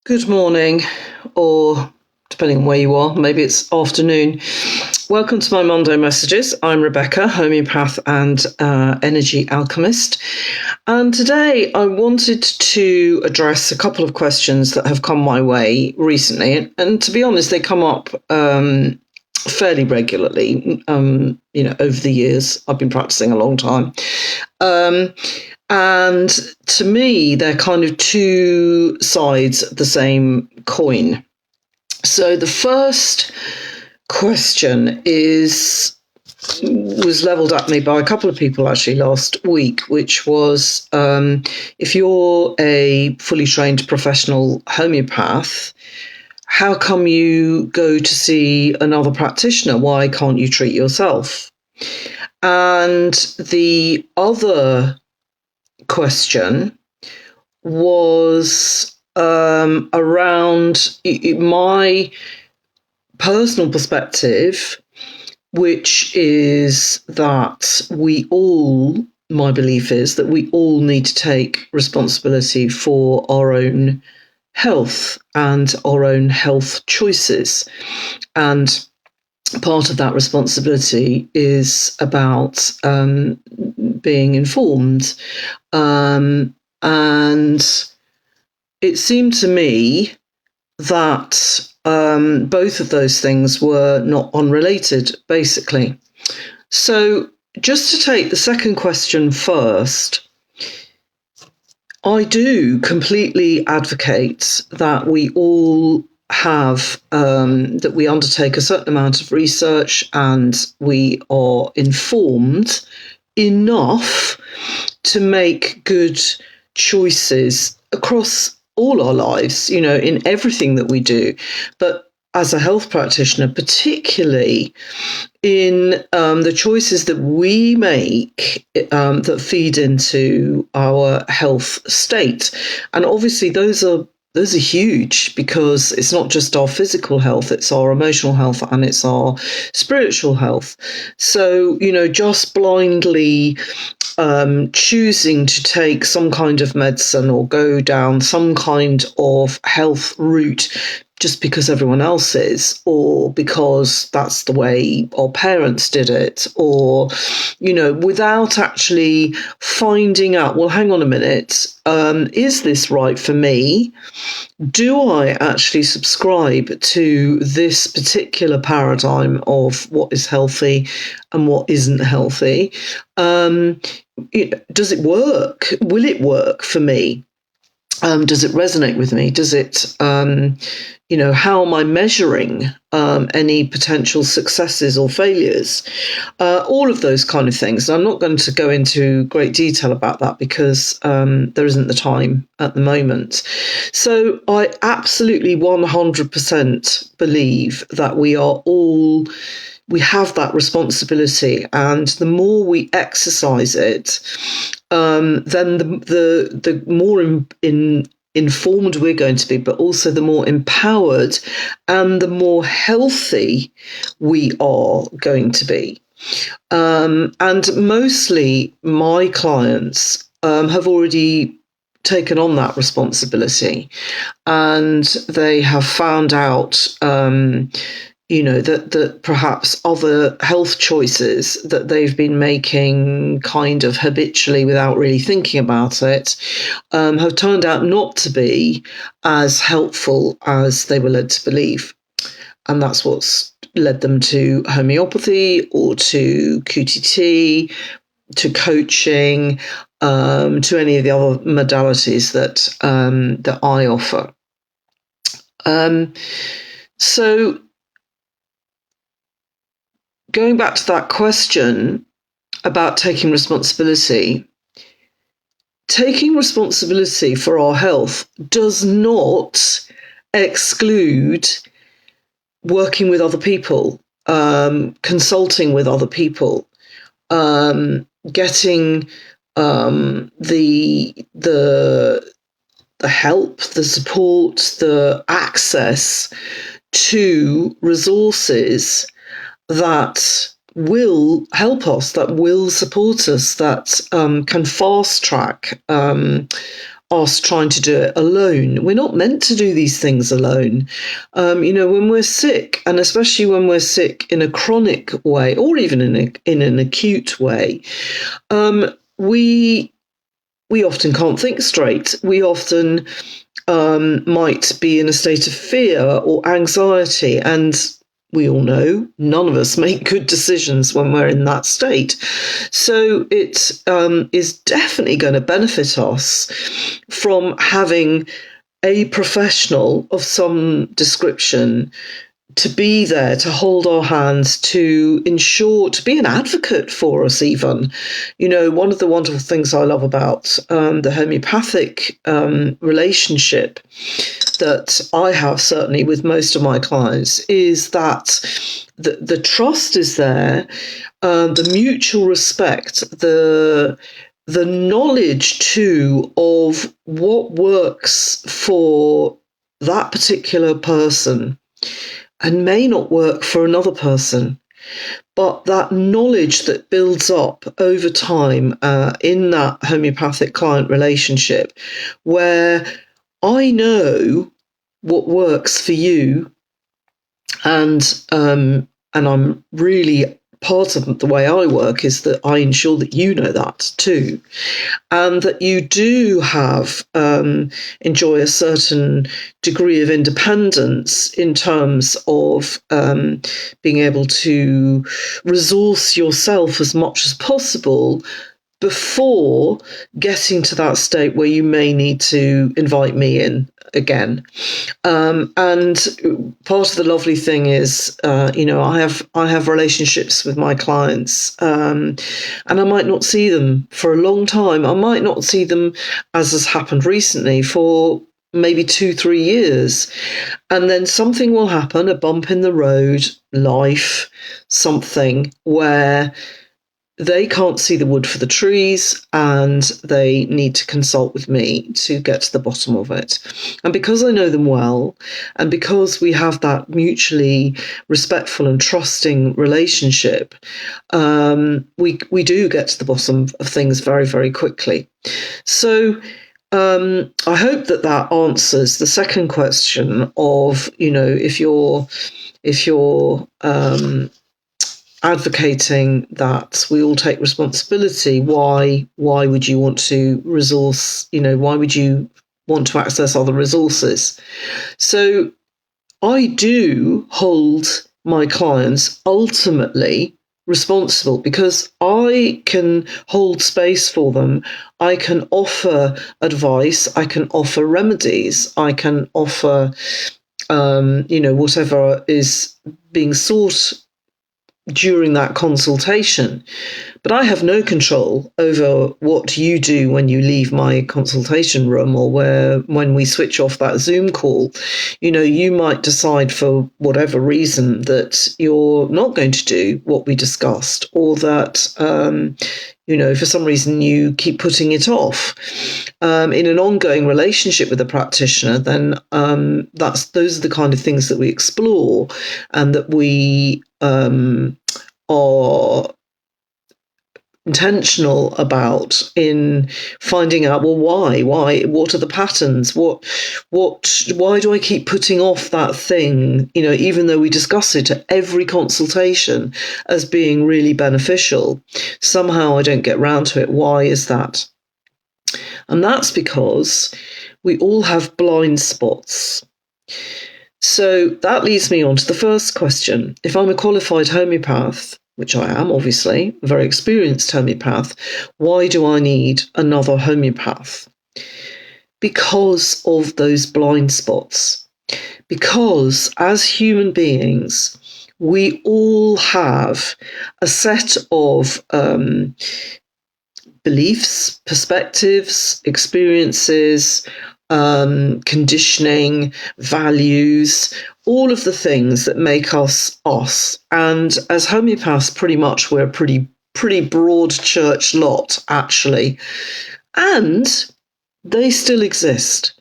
Good morning, or depending on where you are, maybe it's afternoon. Welcome to my Monday messages. I'm Rebecca, homeopath and energy alchemist. And today I wanted to address a couple of questions that have come my way recently. And to be honest, they come up fairly regularly, over the years. I've been practicing a long time. And to me, they're kind of two sides of the same coin. So the first question was levelled at me by a couple of people actually last week, which was if you're a fully trained professional homeopath, how come you go to see another practitioner? Why can't you treat yourself? And the other question was around my personal perspective, which is that my belief is that we all need to take responsibility for our own health and our own health choices. And part of that responsibility is about being informed. And it seemed to me that both of those things were not unrelated, basically. So just to take the second question first, I do completely advocate that we all that we undertake a certain amount of research and we are informed enough to make good choices across all our lives, in everything that we do. But as a health practitioner, particularly in the choices that we make that feed into our health state. And obviously those are huge, because it's not just our physical health, it's our emotional health and it's our spiritual health. So, just blindly choosing to take some kind of medicine or go down some kind of health route just because everyone else is, or because that's the way our parents did it, or, without actually finding out, well, hang on a minute, is this right for me? Do I actually subscribe to this particular paradigm of what is healthy and what isn't healthy? Does it work? Will it work for me? Does it resonate with me? Does it, how am I measuring any potential successes or failures? All of those kind of things. I'm not going to go into great detail about that because there isn't the time at the moment. So I absolutely 100% believe that we have that responsibility, and the more we exercise it, then the more informed we're going to be, but also the more empowered and the more healthy we are going to be. And mostly my clients have already taken on that responsibility, and they have found out that perhaps other health choices that they've been making kind of habitually without really thinking about it have turned out not to be as helpful as they were led to believe. And that's what's led them to homeopathy or to QTT, to coaching, to any of the other modalities that I offer. So going back to that question about taking responsibility for our health does not exclude working with other people, consulting with other people, getting the help, the support, the access to resources that will help us, that will support us, that can fast track us trying to do it alone. We're not meant to do these things alone. When we're sick, and especially when we're sick in a chronic way, or even in an acute way, we often can't think straight. We often might be in a state of fear or anxiety, and we all know none of us make good decisions when we're in that state. So it is definitely going to benefit us from having a professional of some description to be there, to hold our hands, to ensure, to be an advocate for us even. One of the wonderful things I love about the homeopathic relationship that I have certainly with most of my clients is that the trust is there, the mutual respect, the knowledge too of what works for that particular person and may not work for another person. But that knowledge that builds up over time in that homeopathic client relationship, where I know what works for you, and I'm really, part of the way I work is that I ensure that you know that too, and that you do have enjoy a certain degree of independence in terms of being able to resource yourself as much as possible before getting to that state where you may need to invite me in again. And part of the lovely thing is, I have relationships with my clients, and I might not see them for a long time. I might not see them, as has happened recently, for maybe 2-3 years. And then something will happen, a bump in the road, life, something where they can't see the wood for the trees and they need to consult with me to get to the bottom of it. And because I know them well, and because we have that mutually respectful and trusting relationship, we do get to the bottom of things very, very quickly. So I hope that answers the second question of, if you're advocating that we all take responsibility, why would you want to why would you want to access other resources? So I do hold my clients ultimately responsible because I can hold space for them. I can offer advice. I can offer remedies. I can offer, whatever is being sought during that consultation. But I have no control over what you do when you leave my consultation room, or when we switch off that Zoom call. You might decide for whatever reason that you're not going to do what we discussed, or that for some reason you keep putting it off. In an ongoing relationship with a practitioner, then those are the kind of things that we explore, and that we are intentional about in finding out, well, why, what are the patterns, why do I keep putting off that thing, even though we discuss it at every consultation as being really beneficial. Somehow I don't get round to it. Why is that? And that's because we all have blind spots. So that leads me on to the first question. If I'm a qualified homeopath, which I am, obviously, a very experienced homeopath, why do I need another homeopath? Because of those blind spots. Because as human beings, we all have a set of beliefs, perspectives, experiences, conditioning, values, all of the things that make us us. And as homeopaths, pretty much we're a pretty broad church lot, actually. And they still exist.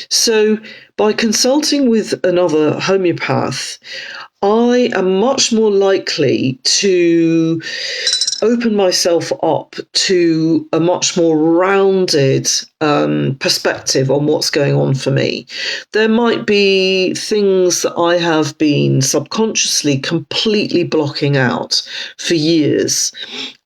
So by consulting with another homeopath, I am much more likely to open myself up to a much more rounded perspective on what's going on for me. There might be things that I have been subconsciously completely blocking out for years.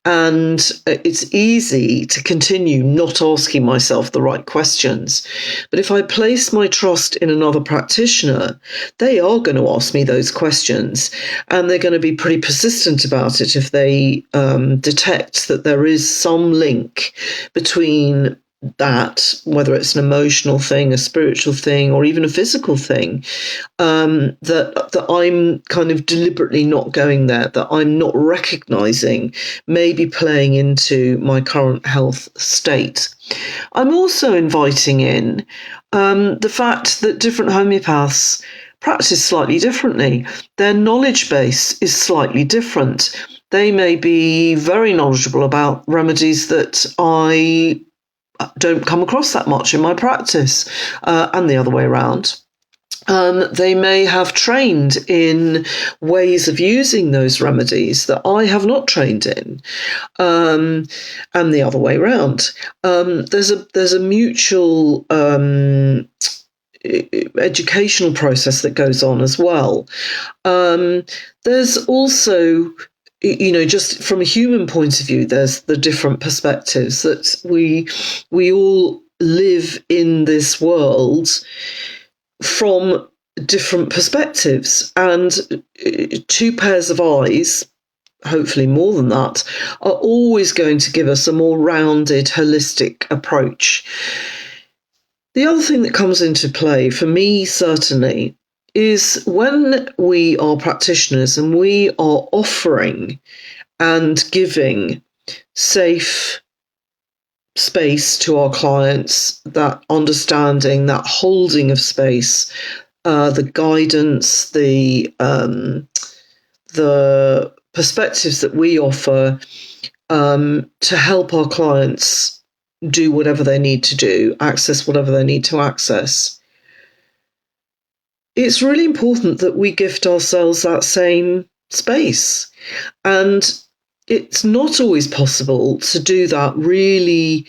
And it's easy to continue not asking myself the right questions. But if I place my trust in another practitioner, they are going to ask me those questions. And they're going to be pretty persistent about it if they detect that there is some link between that, whether it's an emotional thing, a spiritual thing, or even a physical thing, that I'm kind of deliberately not going there, that I'm not recognizing, maybe playing into my current health state. I'm also inviting in the fact that different homeopaths practice slightly differently. Their knowledge base is slightly different. They may be very knowledgeable about remedies that I don't come across that much in my practice, and the other way around. They may have trained in ways of using those remedies that I have not trained in, and the other way around. There's a mutual educational process that goes on as well. There's also, just from a human point of view, there's the different perspectives that we all live in this world from different perspectives, and two pairs of eyes, hopefully more than that, are always going to give us a more rounded, holistic approach. The other thing that comes into play for me, certainly, is when we are practitioners and we are offering and giving safe space to our clients, that understanding, that holding of space, the guidance, the perspectives that we offer to help our clients do whatever they need to do, access whatever they need to access. It's really important that we gift ourselves that same space. And it's not always possible to do that really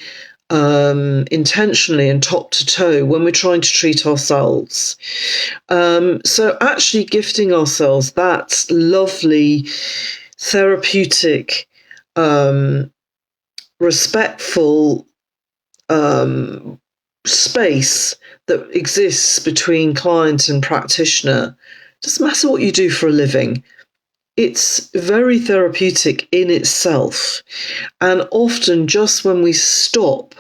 intentionally and top to toe when we're trying to treat ourselves. So actually gifting ourselves that lovely, therapeutic, respectful space that exists between client and practitioner. Doesn't matter what you do for a living. It's very therapeutic in itself. And often just when we stop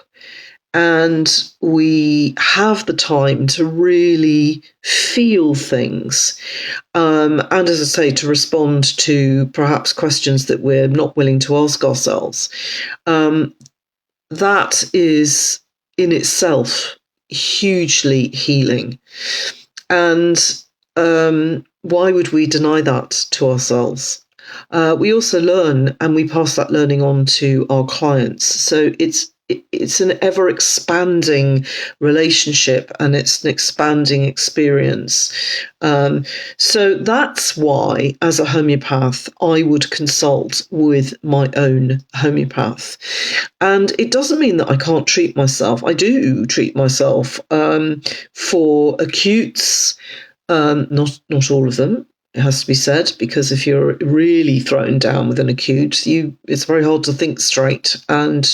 and we have the time to really feel things, and as I say, to respond to perhaps questions that we're not willing to ask ourselves, that is in itself hugely healing. And why would we deny that to ourselves? We also learn, and we pass that learning on to our clients. So it's an ever expanding relationship, and it's an expanding experience. So that's why, as a homeopath, I would consult with my own homeopath. And it doesn't mean that I can't treat myself. I do treat myself for acutes. Not all of them, it has to be said, because if you're really thrown down with an acute, it's very hard to think straight, and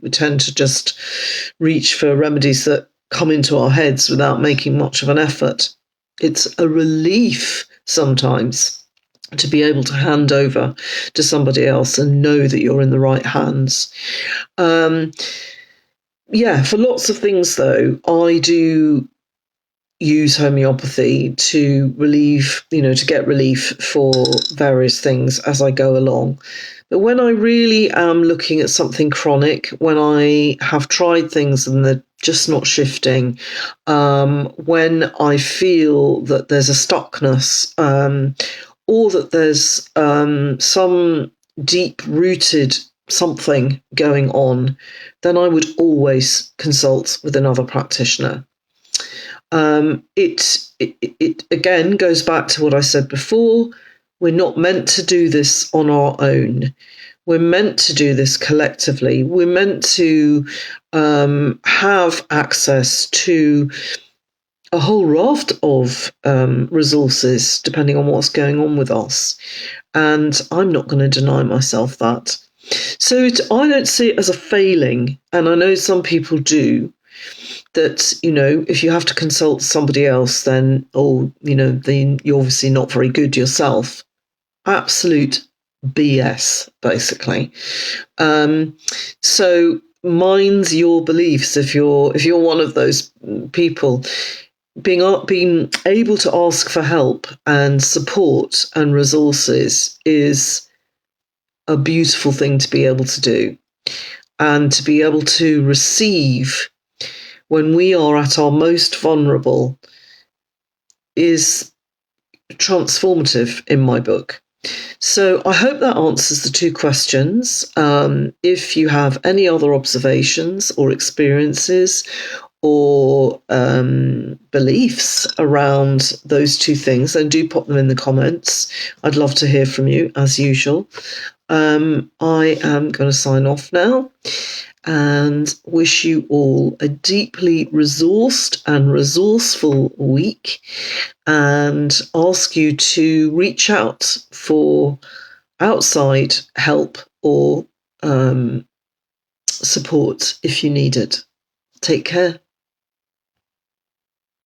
we tend to just reach for remedies that come into our heads without making much of an effort. It's a relief sometimes to be able to hand over to somebody else and know that you're in the right hands. For lots of things, though, I do use homeopathy to get relief for various things as I go along. But when I really am looking at something chronic, when I have tried things and they're just not shifting, when I feel that there's a stuckness, or that there's some deep-rooted something going on, then I would always consult with another practitioner. It again goes back to what I said before. We're not meant to do this on our own. We're meant to do this collectively. We're meant to have access to a whole raft of resources, depending on what's going on with us. And I'm not going to deny myself that. So I don't see it as a failing, and I know some people do, that, if you have to consult somebody else, then, then you're obviously not very good yourself. Absolute BS, basically. So mind your beliefs if you're one of those people. Being able to ask for help and support and resources is a beautiful thing to be able to do, and to be able to receive when we are at our most vulnerable is transformative in my book. So I hope that answers the two questions. If you have any other observations or experiences or beliefs around those two things, then do pop them in the comments. I'd love to hear from you, as usual. I am going to sign off now and wish you all a deeply resourced and resourceful week, and ask you to reach out for outside help or support if you need it. Take care.